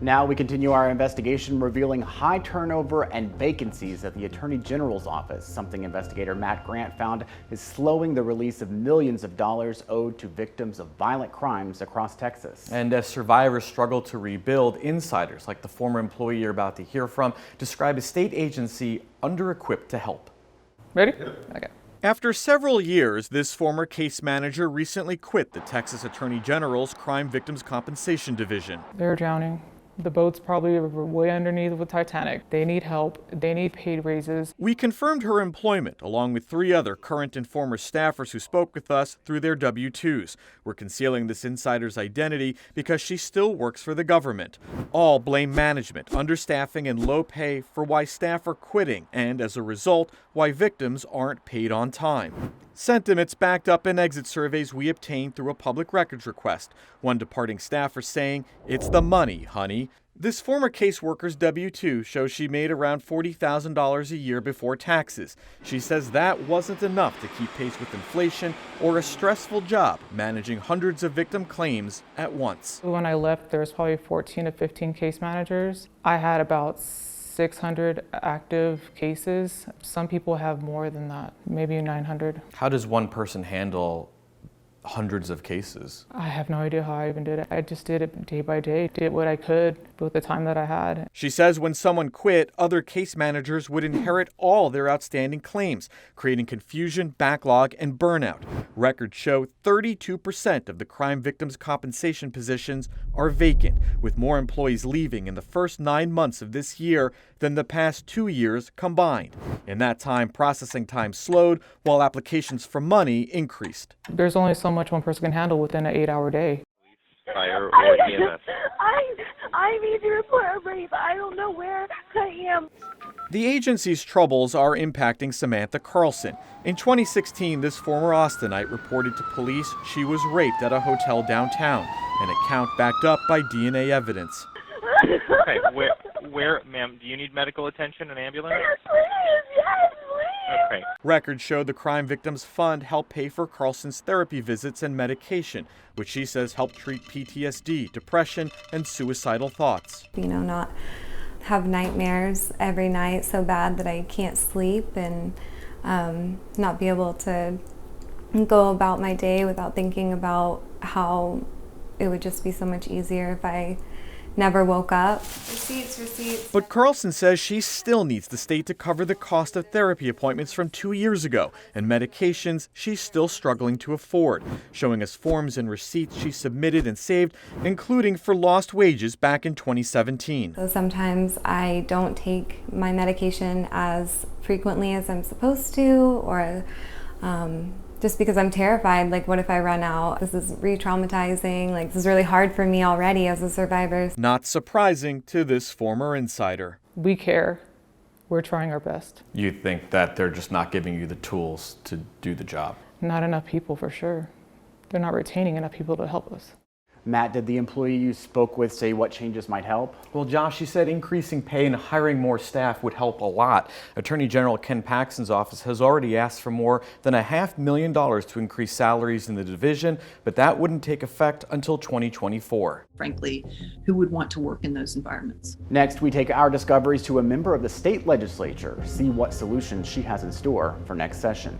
Now we continue our investigation revealing high turnover and vacancies at the Attorney General's office, something investigator Matt Grant found is slowing the release of millions of dollars owed to victims of violent crimes across Texas. And as survivors struggle to rebuild, insiders like the former employee you're about to hear from describe a state agency under-equipped to help. Ready? Okay. After several years, this former case manager recently quit the Texas Attorney General's Crime Victims Compensation Division. They're drowning. The boat's probably way underneath with Titanic. They need help. They need paid raises. We confirmed her employment along with 3 other current and former staffers who spoke with us through their W-2s. We're concealing this insider's identity because she still works for the government. All blame management, understaffing, and low pay for why staff are quitting, and as a result, why victims aren't paid on time. Sentiments backed up in exit surveys we obtained through a public records request. One departing staffer saying, "It's the money, honey." This former caseworker's W-2 shows she made around $40,000 a year before taxes. She says that wasn't enough to keep pace with inflation or a stressful job managing hundreds of victim claims at once. When I left, there was probably 14 to 15 case managers. I had about 600 active cases. Some people have more than that, maybe 900. How does one person handle hundreds of cases? I have no idea how I even did it. I just did it day by day, did what I could with the time that I had. She says when someone quit, other case managers would inherit all their outstanding claims, creating confusion, backlog, and burnout. Records show 32% of the crime victims' compensation positions are vacant, with more employees leaving in the first 9 months of this year than the past 2 years combined. In that time, processing time slowed while applications for money increased. There's only so much one person can handle within an 8-hour day. Fire or EMS. I need to report a rape. I don't know where I am. The agency's troubles are impacting Samantha Carlson. In 2016, this former Austinite reported to police she was raped at a hotel downtown, an account backed up by DNA evidence. Okay, where, ma'am, do you need medical attention, an ambulance? Yes, please. Okay. Records show the Crime Victims Fund helped pay for Carlson's therapy visits and medication, which she says helped treat PTSD, depression, and suicidal thoughts. Not have nightmares every night so bad that I can't sleep, and not be able to go about my day without thinking about how it would just be so much easier if I never woke up. Receipts. But Carlson says she still needs the state to cover the cost of therapy appointments from 2 years ago and medications she's still struggling to afford, showing us forms and receipts she submitted and saved, including for lost wages back in 2017. So sometimes I don't take my medication as frequently as I'm supposed to, or just because I'm terrified, like what if I run out? This is re-traumatizing, like this is really hard for me already as a survivor. Not surprising to this former insider. We care. We're trying our best. You think that they're just not giving you the tools to do the job? Not enough people for sure. They're not retaining enough people to help us. Matt, did the employee you spoke with say what changes might help? Well, Josh, she said increasing pay and hiring more staff would help a lot. Attorney General Ken Paxton's office has already asked for more than $500,000 to increase salaries in the division, but that wouldn't take effect until 2024. Frankly, who would want to work in those environments? Next, we take our discoveries to a member of the state legislature, see what solutions she has in store for next session.